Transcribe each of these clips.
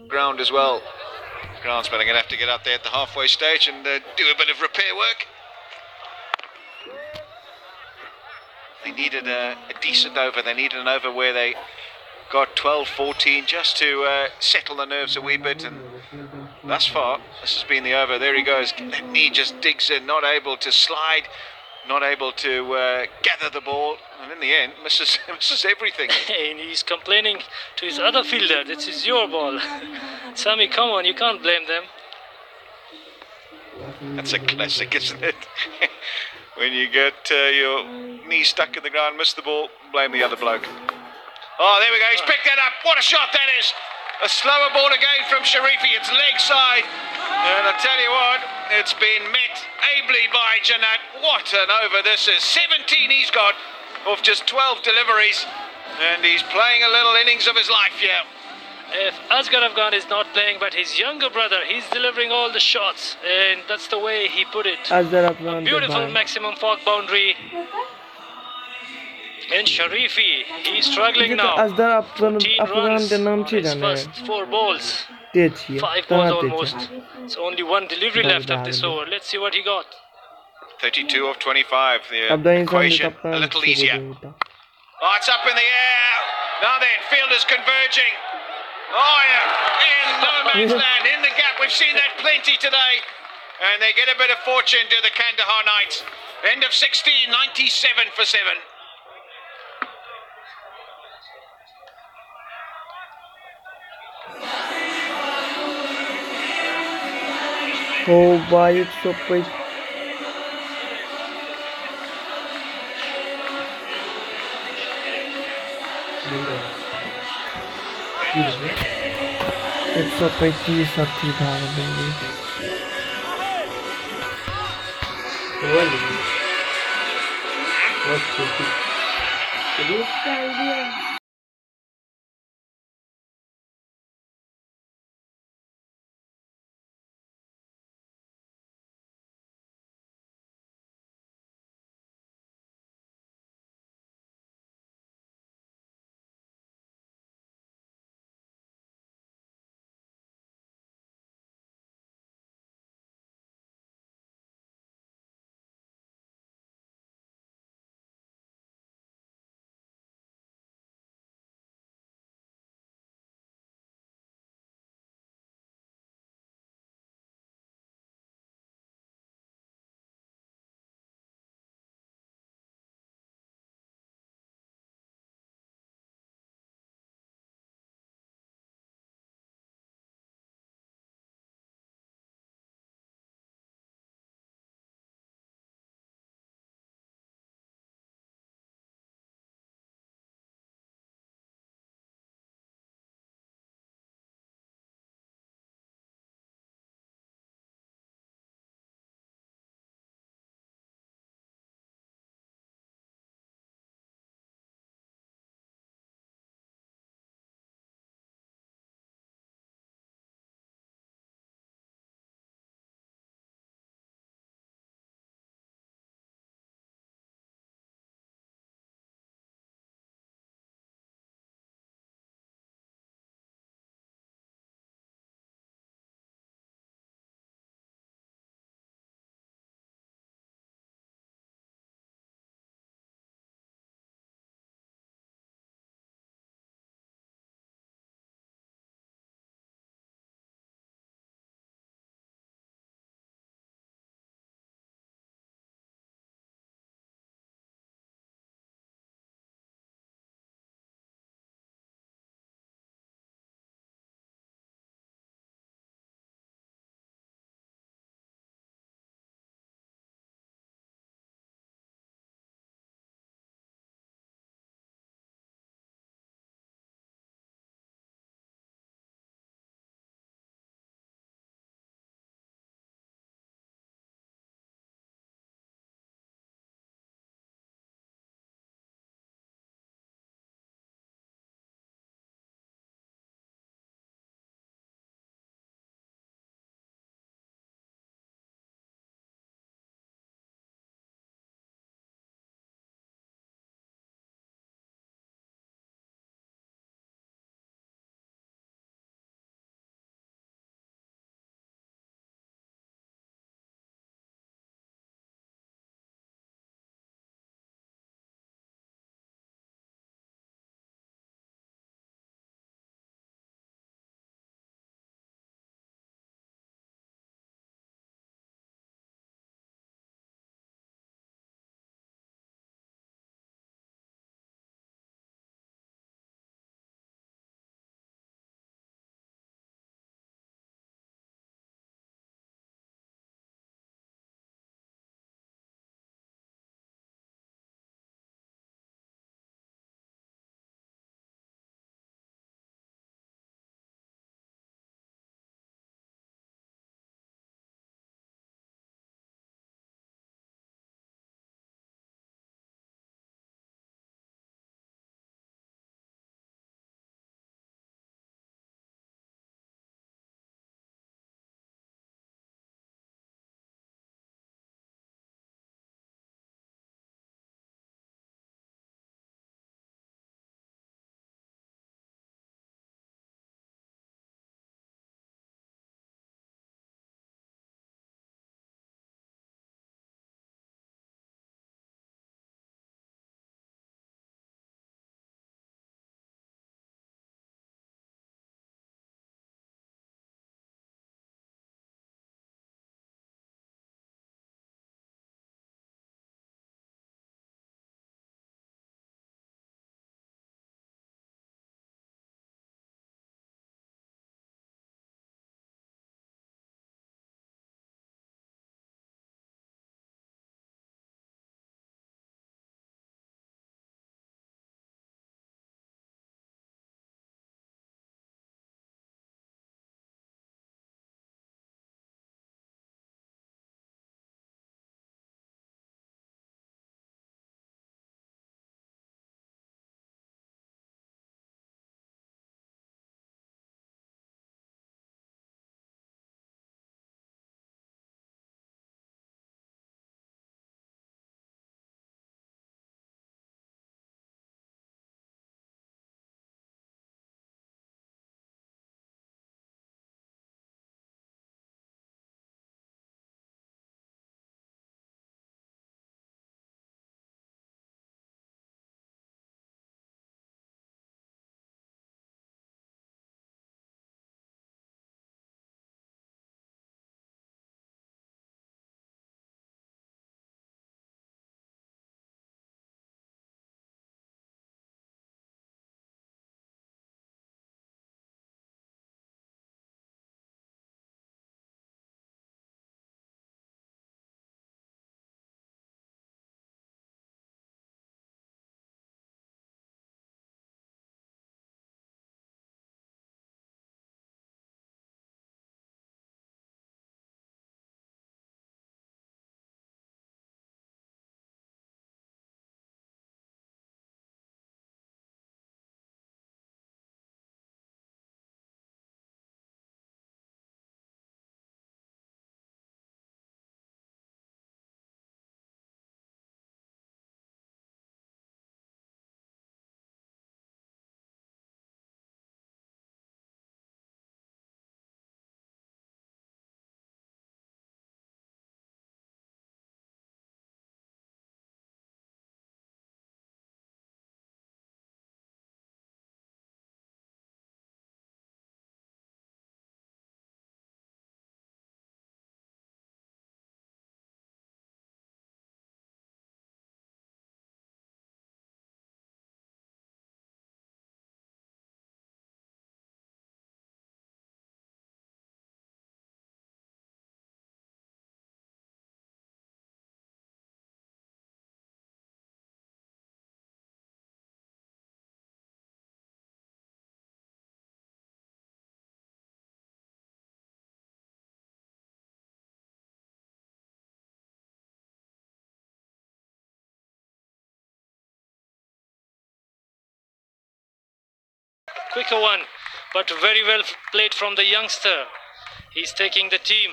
Ground as well. Groundsman are going to have to get up there at the halfway stage and do a bit of repair work. They needed a decent over. They needed an over where they got 12-14 just to settle the nerves a wee bit. And thus far, this has been the over. There he goes. That knee just digs in, not able to slide, not able to gather the ball. And in the end, misses everything. And he's complaining to his other fielder, this is your ball. Sammy, come on, you can't blame them. That's a classic, isn't it? When you get your knee stuck in the ground, miss the ball, blame the other bloke. Oh, there we go, he's picked that up. What a shot that is. A slower ball again from Sharifi. It's leg side. And I tell you what, it's been met ably by Janat. What an over this is. 17 he's got off just 12 deliveries. And he's playing a little innings of his life here. If Asghar Afghan is not playing, but his younger brother, he's delivering all the shots. And that's the way he put it. A beautiful maximum fork boundary. And Sharifi, he's struggling now. 14 runs on his first 4 balls. 5 balls almost. So only 1 delivery left of this over. Let's see what he got. 32 of 25. The equation a little easier. Oh, it's up in the air. Now then, fielders converging. Oh, yeah. In no man's land, in the gap. We've seen that plenty today. And they get a bit of fortune to the Kandahar Knights. End of 16, 97 for 7. Oh, why it's so quick. It's so pretty, so What's quicker one, but very well played from the youngster. He's taking the team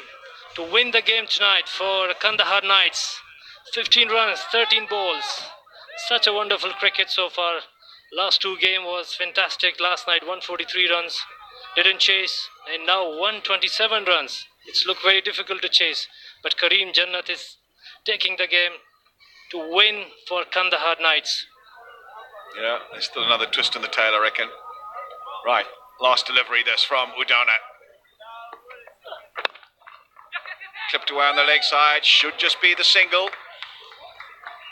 to win the game tonight for Kandahar Knights. 15 runs, 13 balls. Such a wonderful cricket so far. Last two game was fantastic. Last night 143 runs, didn't chase, and now 127 runs. It's looked very difficult to chase, but Kareem Jannat is taking the game to win for Kandahar Knights. Yeah, there's still another twist in the tail, I reckon. Right, last delivery this from Udana. Clipped away on the leg side, should just be the single.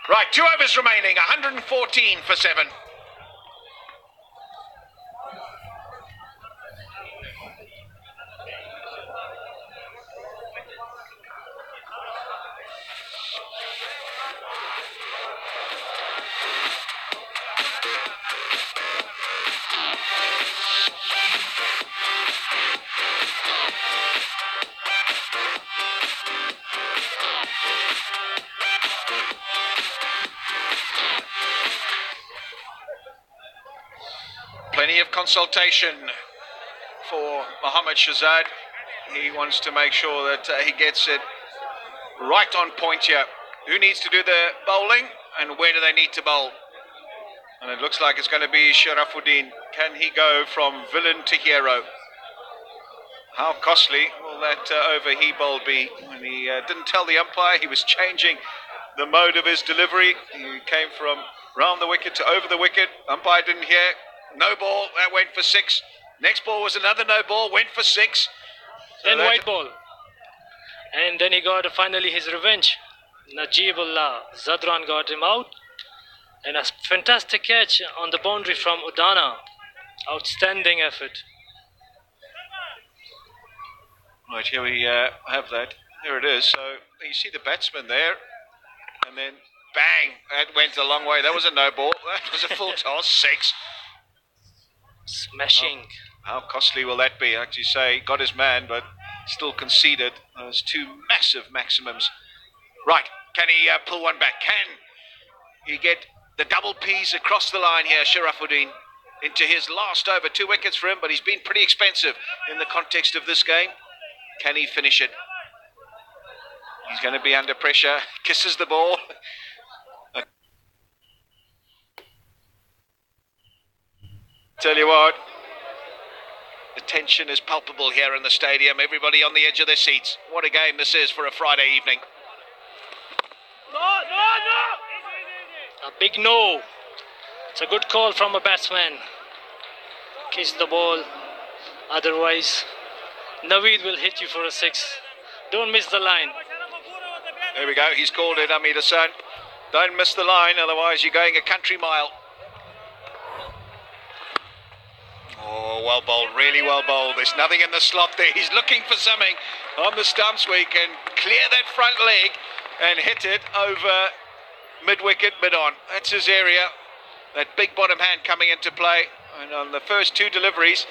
Right, 2 overs remaining, 114 for 7. Plenty of consultation for Mohammad Shahzad. He wants to make sure that he gets it right on point here. Who needs to do the bowling and where do they need to bowl? And it looks like it's going to be Sharafuddin. Can he go from villain to hero? How costly will that over he bowled be? When he didn't tell the umpire, he was changing the mode of his delivery. He came from round the wicket to over the wicket. Umpire didn't hear. No ball, that went for 6. Next ball was another no ball, went for 6. Then white ball. And then he got finally his revenge. Najibullah Zadran got him out. And a fantastic catch on the boundary from Udana. Outstanding effort. Right, here we have that. There it is. So you see the batsman there. And then bang, that went a long way. That was a no ball. That was a full toss, 6. Smashing. How costly will that be? Like you say, got his man, but still conceded. Those 2 massive maximums. Right, can he pull one back? Can he get the double P's across the line here, Sharafuddin? Into his last over, 2 wickets for him, but he's been pretty expensive in the context of this game. Can he finish it? He's going to be under pressure. Kisses the ball. Tell you what, the tension is palpable here in the stadium. Everybody on the edge of their seats. What a game this is for a Friday evening. A big no. It's a good call from a batsman. Kiss the ball. Otherwise, Naveed will hit you for a 6. Don't miss the line. There we go. He's called it, Hamid Hassan. Don't miss the line, otherwise you're going a country mile. Oh, well bowled, really well bowled. There's nothing in the slot there. He's looking for something on the stumps where he can clear that front leg and hit it over mid-wicket, mid-on. That's his area. That big bottom hand coming into play. And on the first 2 deliveries,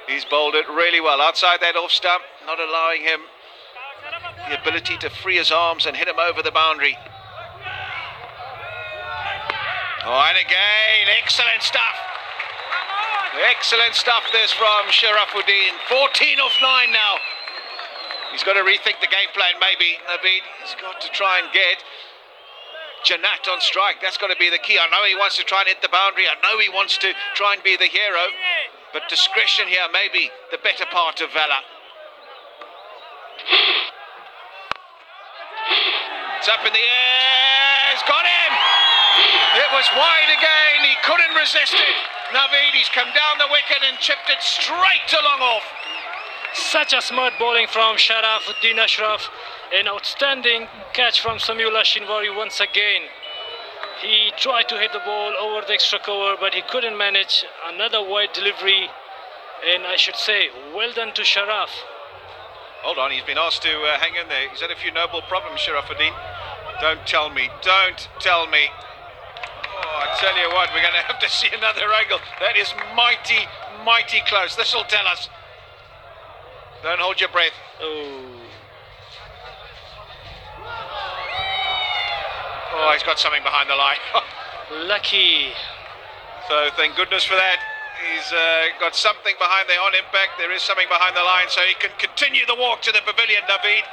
he's bowled it really well. Outside that off stump, not allowing him the ability to free his arms and hit him over the boundary. Oh, and again, excellent stuff. Excellent stuff this from Sharafuddin. 14 off 9 now. He's got to rethink the game plan maybe, Naveed. He's got to try and get Jannat on strike. That's got to be the key. I know he wants to try and hit the boundary. I know he wants to try and be the hero. But discretion here may be the better part of valor. It's up in the air. It's got him. It was wide again. He couldn't resist it. Naveed, he's come down the wicket and chipped it straight along off. Such a smart bowling from Sharafuddin Ashraf. An outstanding catch from Samiullah Shinwari once again. He tried to hit the ball over the extra cover, but he couldn't manage. Another wide delivery, and I should say, well done to Sharaf. Hold on, he's been asked to hang in there. He's had a few noble problems, Sharafuddin. Don't tell me. Don't tell me. Oh, I tell you what, we're going to have to see another angle. That is mighty, mighty close. This will tell us. Don't hold your breath. Oh, he's got something behind the line. Lucky. So thank goodness for that. He's got something behind there on impact. There is something behind the line, so he can continue the walk to the pavilion, Naveed.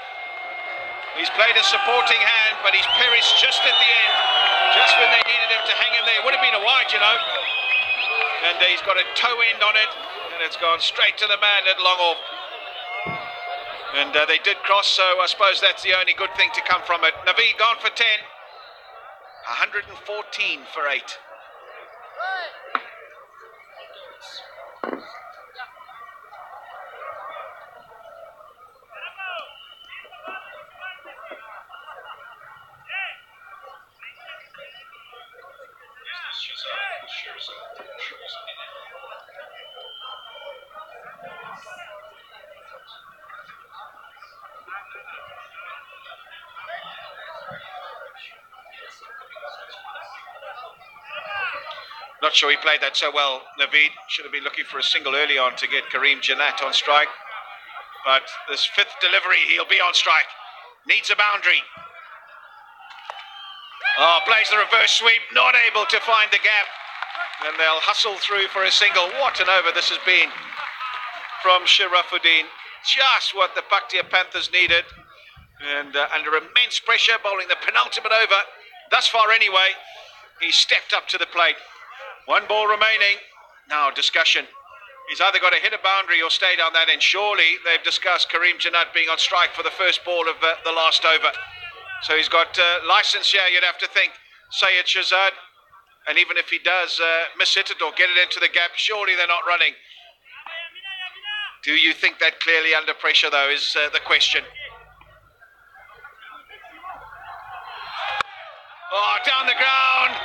He's played a supporting hand, but he's perished just at the end, just when they needed him to hang in there. It would have been a wide, you know. And he's got a toe end on it, and it's gone straight to the man at long off. And they did cross, so I suppose that's the only good thing to come from it. Naveed gone for 10. 114 for 8. Not sure he played that so well, Naveed. Should have been looking for a single early on to get Karim Janat on strike. But this fifth delivery, he'll be on strike. Needs a boundary. Oh, plays the reverse sweep, not able to find the gap. And they'll hustle through for a single. What an over this has been from Sharafuddin. Just what the Paktia Panthers needed. And under immense pressure, bowling the penultimate over. Thus far anyway, he stepped up to the plate. One ball remaining. Now discussion. He's either got to hit a boundary or stay down that end. Surely they've discussed Karim Janat being on strike for the first ball of the last over. So he's got license here, you'd have to think. Syed Shahzad. And even if he does miss hit it or get it into the gap, surely they're not running. Do you think that clearly under pressure, though, is the question. Oh, down the ground.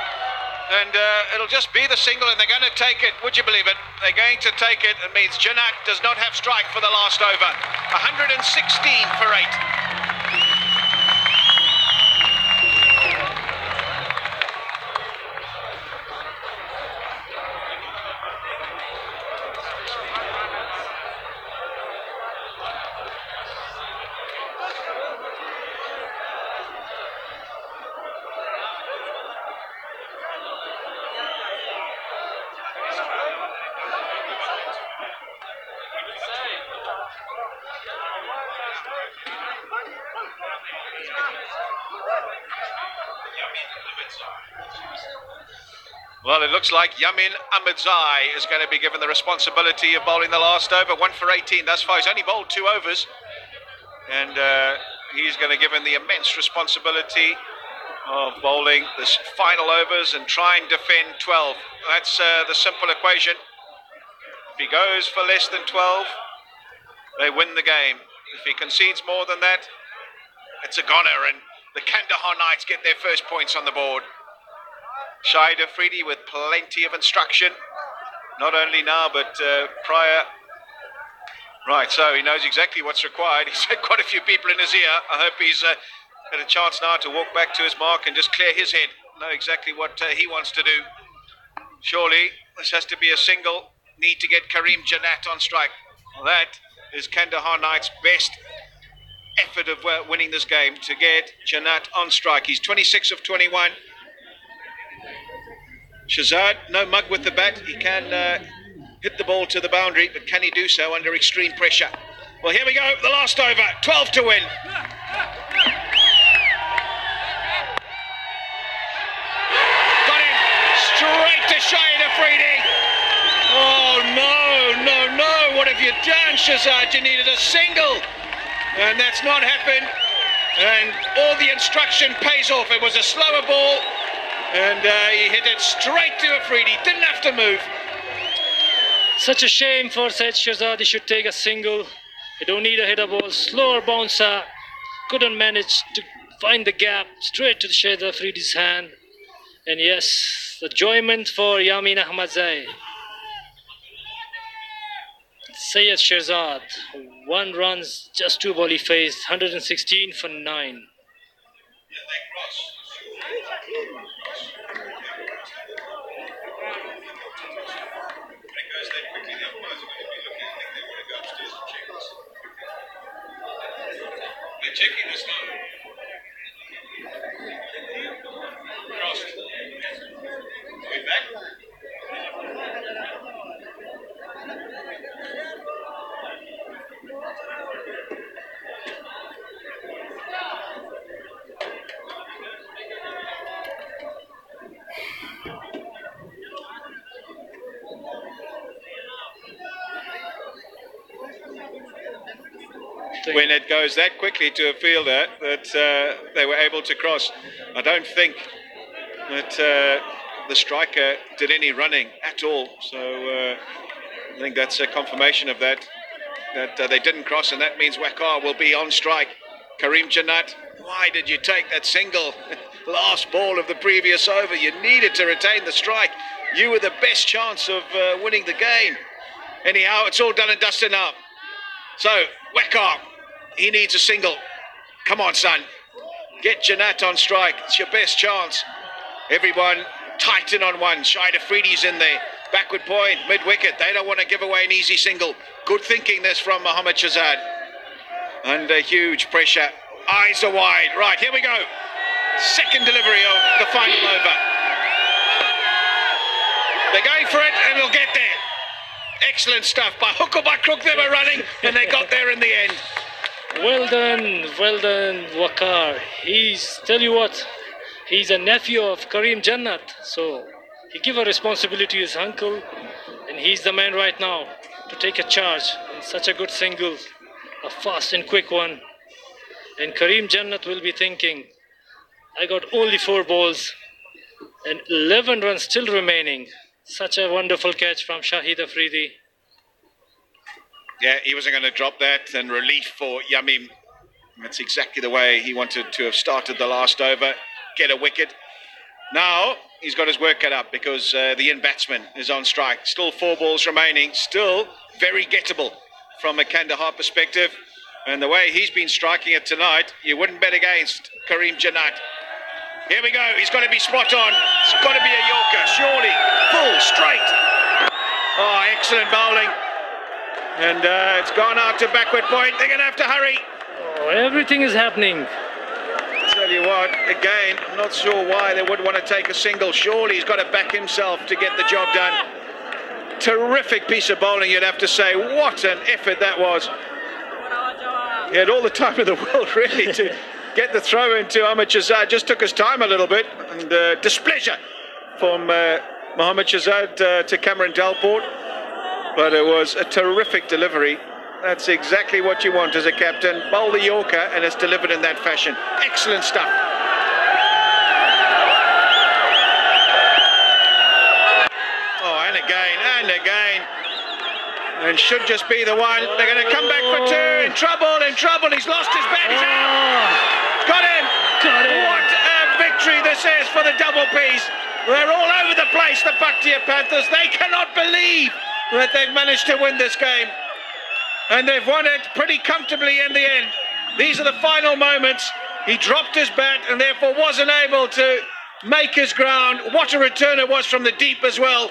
And it'll just be the single, and they're going to take it. Would you believe it? They're going to take it. It means Janat does not have strike for the last over. 116 for 8. Well, it looks like Yamin Ahmedzai is going to be given the responsibility of bowling the last over. 1 for 18 thus far. He's only bowled 2 overs. And he's going to give him the immense responsibility of bowling this final overs and try and defend 12. That's the simple equation. If he goes for less than 12, they win the game. If he concedes more than that, it's a goner. And the Kandahar Knights get their first points on the board. Shahid Afridi with plenty of instruction, not only now but prior. Right, so he knows exactly what's required. He's had quite a few people in his ear. I hope he's had a chance now to walk back to his mark and just clear his head, know exactly what he wants to do. Surely this has to be a single. Need to get Karim Janat on strike. Well, that is Kandahar Knights' best effort of winning this game, to get Janat on strike. He's 26 of 21. Shahzad, no mug with the bat. He can hit the ball to the boundary, but can he do so under extreme pressure? Well, here we go, the last over, 12 to win. Got him straight to Shahid Afridi. Oh, no, what have you done, Shahzad? You needed a single, and that's not happened. And all the instruction pays off. It was a slower ball. And he hit it straight to Afridi. Didn't have to move. Such a shame for Syed Shahzad. He should take a single. They don't need a hitter ball. Slower bouncer. Couldn't manage to find the gap. Straight to Syed Afridi's hand. And yes, the enjoyment for Yamin Ahmedzai. Syed Shahzad. 1 run, just 2 ball he faced. 116 for 9. They're checking this now. Crossed. Way back. Interesting. when it goes that quickly to a fielder that they were able to cross. I don't think that the striker did any running at all. So I think that's a confirmation of that they didn't cross, and that means Waqar will be on strike. Karim Jannat, why did you take that single last ball of the previous over? You needed to retain the strike. You were the best chance of winning the game. Anyhow, it's all done and dusted now. So, Waqar, he needs a single. Come on, son. Get Jannat on strike. It's your best chance. Everyone tighten on one. Shahid Afridi's in there. Backward point, mid-wicket. They don't want to give away an easy single. Good thinking this from Mohammad Shahzad. Under huge pressure. Eyes are wide. Right, here we go. Second delivery of the final over. They're going for it and they'll get there. Excellent stuff. By hook or by crook they were running and they got there in the end. Well done, Waqar. Tell you what, he's a nephew of Karim Jannat. So he gave a responsibility to his uncle, and he's the man right now to take a charge in such a good single, a fast and quick one. And Karim Jannat will be thinking, I got only 4 balls and 11 runs still remaining. Such a wonderful catch from Shahid Afridi. Yeah, he wasn't going to drop that, and relief for Yamim. That's exactly the way he wanted to have started the last over. Get a wicket. Now he's got his work cut up because the in-batsman is on strike. Still 4 balls remaining. Still very gettable from a Kandahar perspective. And the way he's been striking it tonight, you wouldn't bet against Karim Jannat. Here we go. He's got to be spot on. It's got to be a Yorker. Surely. Full, straight. Oh, excellent bowling. And it's gone out to backward point. They're going to have to hurry. Oh, everything is happening. Tell you what, again, I'm not sure why they would want to take a single. Surely he's got to back himself to get the job done. Terrific piece of bowling, you'd have to say. What an effort that was. He had all the time in the world, really, to get the throw into Mohammad Shahzad. Just took his time a little bit. And displeasure from Mohammad Shahzad to Cameron Delport. But it was a terrific delivery. That's exactly what you want as a captain. Bowl the Yorker, and it's delivered in that fashion. Excellent stuff. Oh, and again. And should just be the one. They're going to come back for 2. In trouble. He's lost his bat. He's out. Got him. What a victory this is for the double Ps. They're all over the place, the Bhatia Panthers. They cannot believe that they've managed to win this game. And they've won it pretty comfortably in the end. These are the final moments. He dropped his bat and therefore wasn't able to make his ground. What a return it was from the deep as well.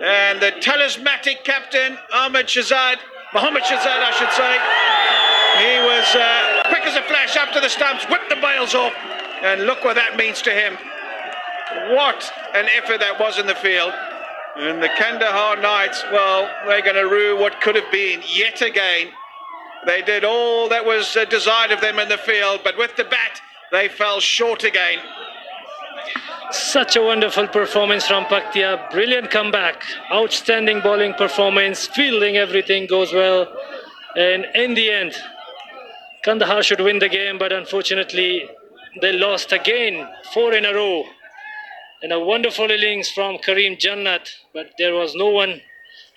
And the talismanic captain, Mohammad Shahzad, I should say, he was quick as a flash up to the stumps, whipped the bails off, and look what that means to him. What an effort that was in the field. And the Kandahar Knights, well, they're going to rue what could have been yet again. They did all that was desired of them in the field, but with the bat, they fell short again. Such a wonderful performance from Bhatia. Brilliant comeback. Outstanding bowling performance. Fielding, everything goes well. And in the end, Kandahar should win the game, but unfortunately, they lost again. 4 in a row. And a wonderful innings from Karim Jannat, but there was no one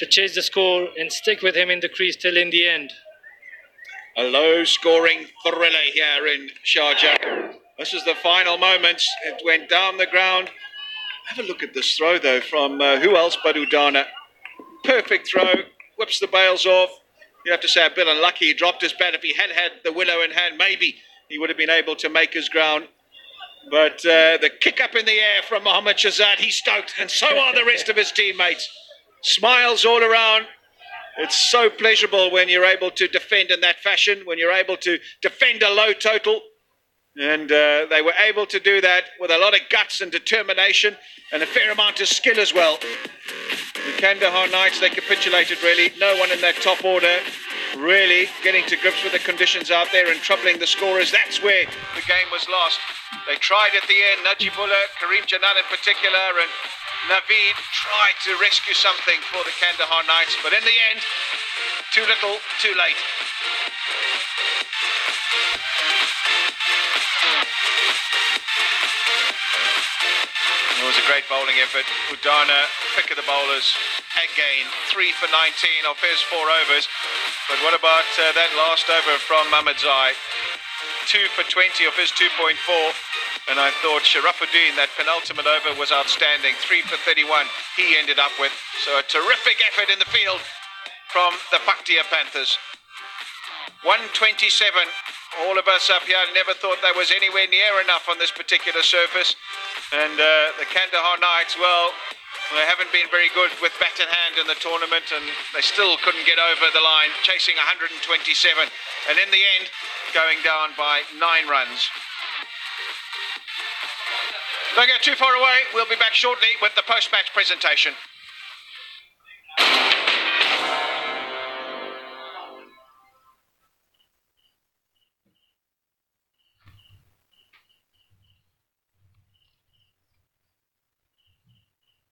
to chase the score and stick with him in the crease till in the end. A low-scoring thriller here in Sharjah. This is the final moments. It went down the ground. Have a look at this throw, though, from who else but Udana. Perfect throw. Whips the bails off. You have to say a bit unlucky. He dropped his bat. If he had had the willow in hand, maybe he would have been able to make his ground. But the kick up in the air from Mohammad Shahzad, he's stoked, and so are the rest of his teammates. Smiles all around. It's so pleasurable when you're able to defend in that fashion, when you're able to defend a low total. And they were able to do that with a lot of guts and determination and a fair amount of skill as well. The Kandahar Knights, they capitulated really. No one in that top order really getting to grips with the conditions out there and troubling the scorers. That's where the game was lost. They tried at the end, Najibullah, Karim Jannat in particular, and Naveed tried to rescue something for the Kandahar Knights. But in the end, Too little, too late. It was a great bowling effort. Udana, pick of the bowlers, again 3 for 19 of his 4 overs. But what about that last over from Mahmadzai? 2 for 20 of his 2.4. And I thought Sharafuddin, that penultimate over, was outstanding. 3 for 31 he ended up with. So a terrific effort in the field from the Bhatia Panthers. 127. All of us up here never thought there was anywhere near enough on this particular surface. And the Kandahar Knights, well, they haven't been very good with bat in hand in the tournament, and they still couldn't get over the line, chasing 127. And in the end, going down by 9 runs. Don't go too far away. We'll be back shortly with the post-match presentation.